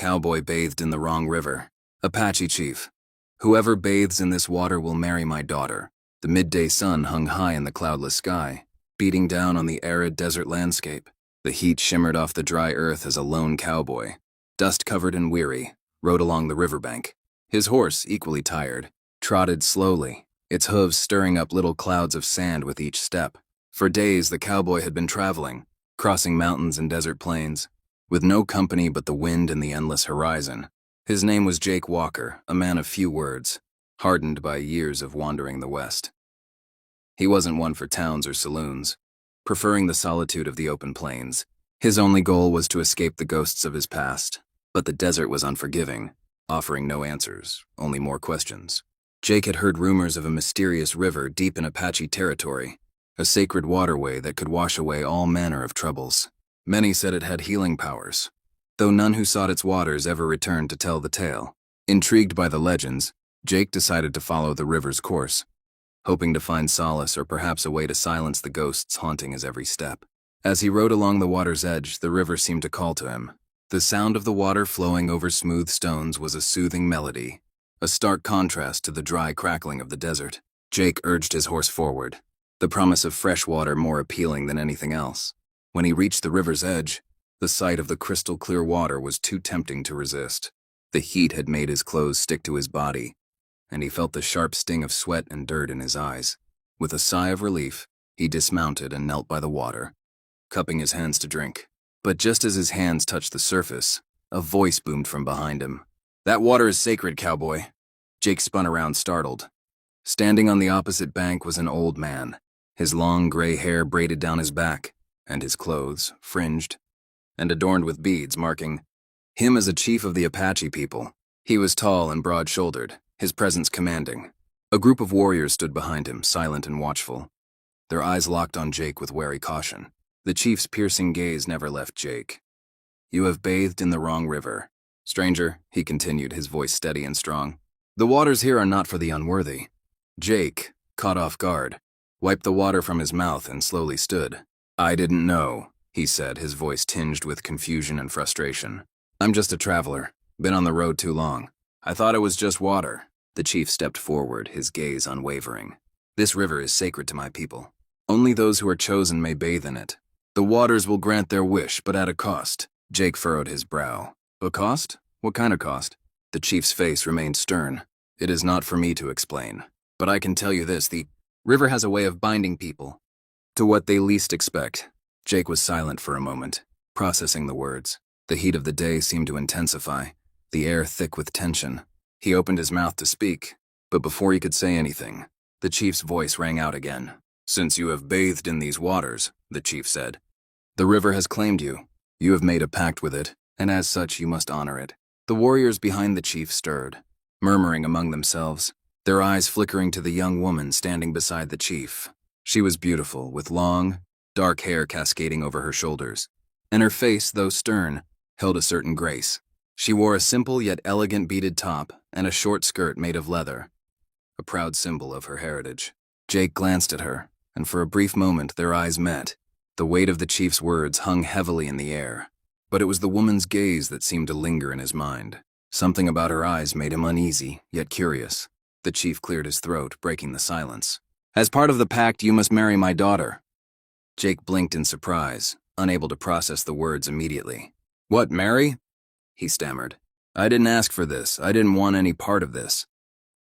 Cowboy bathed in the wrong river. Apache chief. Whoever bathes in this water will marry my daughter. The midday sun hung high in the cloudless sky, beating down on the arid desert landscape. The heat shimmered off the dry earth as a lone cowboy, dust-covered and weary, rode along the riverbank. His horse, equally tired, trotted slowly, its hooves stirring up little clouds of sand with each step. For days, the cowboy had been traveling, crossing mountains and desert plains, with no company but the wind and the endless horizon. His name was Jake Walker, a man of few words, hardened by years of wandering the West. He wasn't one for towns or saloons, preferring the solitude of the open plains. His only goal was to escape the ghosts of his past, but the desert was unforgiving, offering no answers, only more questions. Jake had heard rumors of a mysterious river deep in Apache territory, a sacred waterway that could wash away all manner of troubles. Many said it had healing powers, though none who sought its waters ever returned to tell the tale. Intrigued by the legends, Jake decided to follow the river's course, hoping to find solace or perhaps a way to silence the ghosts haunting his every step. As he rode along the water's edge, the river seemed to call to him. The sound of the water flowing over smooth stones was a soothing melody, a stark contrast to the dry crackling of the desert. Jake urged his horse forward, the promise of fresh water more appealing than anything else. When he reached the river's edge, the sight of the crystal-clear water was too tempting to resist. The heat had made his clothes stick to his body, and he felt the sharp sting of sweat and dirt in his eyes. With a sigh of relief, he dismounted and knelt by the water, cupping his hands to drink. But just as his hands touched the surface, a voice boomed from behind him. "That water is sacred, cowboy." Jake spun around, startled. Standing on the opposite bank was an old man, his long gray hair braided down his back, and his clothes, fringed and adorned with beads marking him as a chief of the Apache people. He was tall and broad-shouldered, his presence commanding. A group of warriors stood behind him, silent and watchful, their eyes locked on Jake with wary caution. The chief's piercing gaze never left Jake. "You have bathed in the wrong river. Stranger," he continued, his voice steady and strong. "The waters here are not for the unworthy." Jake, caught off guard, wiped the water from his mouth and slowly stood. "I didn't know," he said, his voice tinged with confusion and frustration. "I'm just a traveler, been on the road too long. I thought it was just water." The chief stepped forward, his gaze unwavering. "This river is sacred to my people. Only those who are chosen may bathe in it. The waters will grant their wish, but at a cost." Jake furrowed his brow. "A cost? What kind of cost?" The chief's face remained stern. "It is not for me to explain, but I can tell you this, the river has a way of binding people to what they least expect." Jake was silent for a moment, processing the words. The heat of the day seemed to intensify, the air thick with tension. He opened his mouth to speak, but before he could say anything, the chief's voice rang out again. "Since you have bathed in these waters," the chief said, "the river has claimed you. You have made a pact with it, and as such you must honor it." The warriors behind the chief stirred, murmuring among themselves, their eyes flickering to the young woman standing beside the chief. She was beautiful, with long, dark hair cascading over her shoulders, and her face, though stern, held a certain grace. She wore a simple yet elegant beaded top and a short skirt made of leather, a proud symbol of her heritage. Jake glanced at her, and for a brief moment their eyes met. The weight of the chief's words hung heavily in the air, but it was the woman's gaze that seemed to linger in his mind. Something about her eyes made him uneasy, yet curious. The chief cleared his throat, breaking the silence. "As part of the pact, you must marry my daughter." Jake blinked in surprise, unable to process the words immediately. "What, marry?" he stammered. "I didn't ask for this. I didn't want any part of this."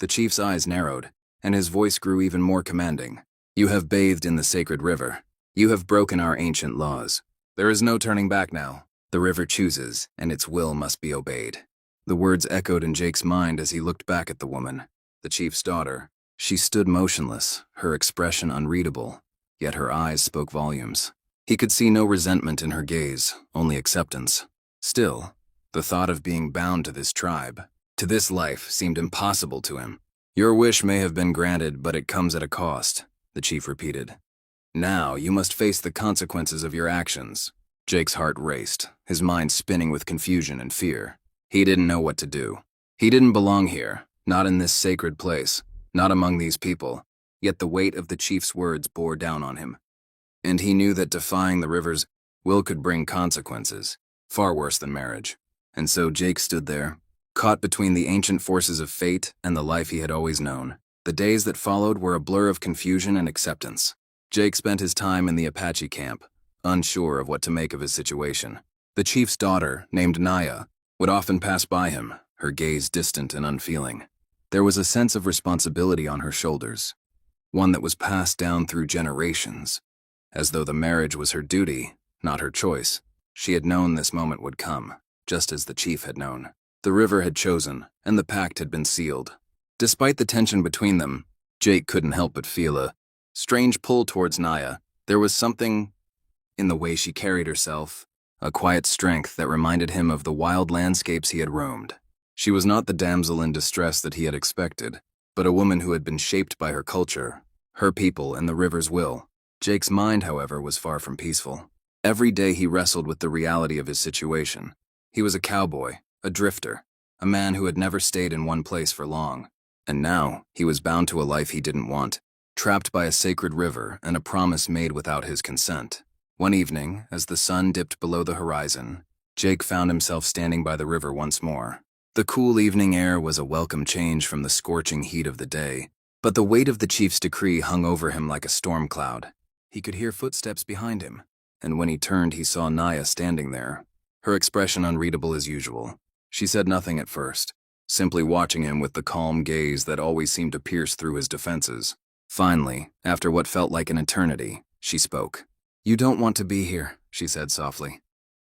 The chief's eyes narrowed, and his voice grew even more commanding. "You have bathed in the sacred river. You have broken our ancient laws. There is no turning back now. The river chooses, and its will must be obeyed." The words echoed in Jake's mind as he looked back at the woman, the chief's daughter. She stood motionless, her expression unreadable, yet her eyes spoke volumes. He could see no resentment in her gaze, only acceptance. Still, the thought of being bound to this tribe, to this life, seemed impossible to him. "Your wish may have been granted, but it comes at a cost," the chief repeated. "Now you must face the consequences of your actions." Jake's heart raced, his mind spinning with confusion and fear. He didn't know what to do. He didn't belong here, not in this sacred place, not among these people. Yet the weight of the chief's words bore down on him. And he knew that defying the river's will could bring consequences, far worse than marriage. And so Jake stood there, caught between the ancient forces of fate and the life he had always known. The days that followed were a blur of confusion and acceptance. Jake spent his time in the Apache camp, unsure of what to make of his situation. The chief's daughter, named Naya, would often pass by him, her gaze distant and unfeeling. There was a sense of responsibility on her shoulders, one that was passed down through generations, as though the marriage was her duty, not her choice. She had known this moment would come, just as the chief had known. The river had chosen, and the pact had been sealed. Despite the tension between them, Jake couldn't help but feel a strange pull towards Naya. There was something in the way she carried herself, a quiet strength that reminded him of the wild landscapes he had roamed. She was not the damsel in distress that he had expected, but a woman who had been shaped by her culture, her people, and the river's will. Jake's mind, however, was far from peaceful. Every day he wrestled with the reality of his situation. He was a cowboy, a drifter, a man who had never stayed in one place for long. And now, he was bound to a life he didn't want, trapped by a sacred river and a promise made without his consent. One evening, as the sun dipped below the horizon, Jake found himself standing by the river once more. The cool evening air was a welcome change from the scorching heat of the day, but the weight of the chief's decree hung over him like a storm cloud. He could hear footsteps behind him, and when he turned, he saw Naya standing there, her expression unreadable as usual. She said nothing at first, simply watching him with the calm gaze that always seemed to pierce through his defenses. Finally, after what felt like an eternity, she spoke. "You don't want to be here," she said softly.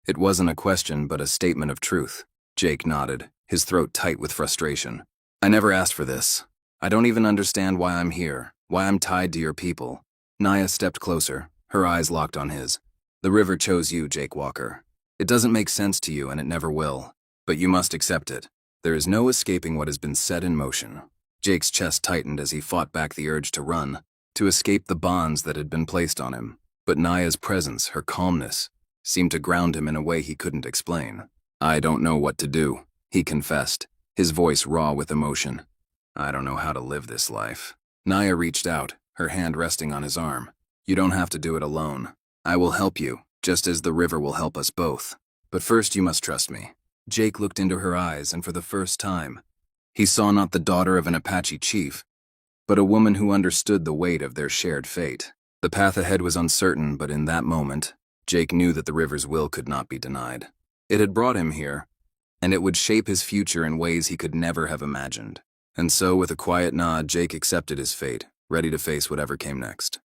It wasn't a question, but a statement of truth. Jake nodded, his throat tight with frustration. "I never asked for this. I don't even understand why I'm here, why I'm tied to your people." Naya stepped closer, her eyes locked on his. "The river chose you, Jake Walker. It doesn't make sense to you, and it never will. But you must accept it. There is no escaping what has been set in motion." Jake's chest tightened as he fought back the urge to run, to escape the bonds that had been placed on him. But Naya's presence, her calmness, seemed to ground him in a way he couldn't explain. "I don't know what to do," he confessed, his voice raw with emotion. "I don't know how to live this life." Naya reached out, her hand resting on his arm. "You don't have to do it alone. I will help you, just as the river will help us both. But first you must trust me." Jake looked into her eyes, and for the first time, he saw not the daughter of an Apache chief, but a woman who understood the weight of their shared fate. The path ahead was uncertain, but in that moment, Jake knew that the river's will could not be denied. It had brought him here, and it would shape his future in ways he could never have imagined. And so, with a quiet nod, Jake accepted his fate, ready to face whatever came next.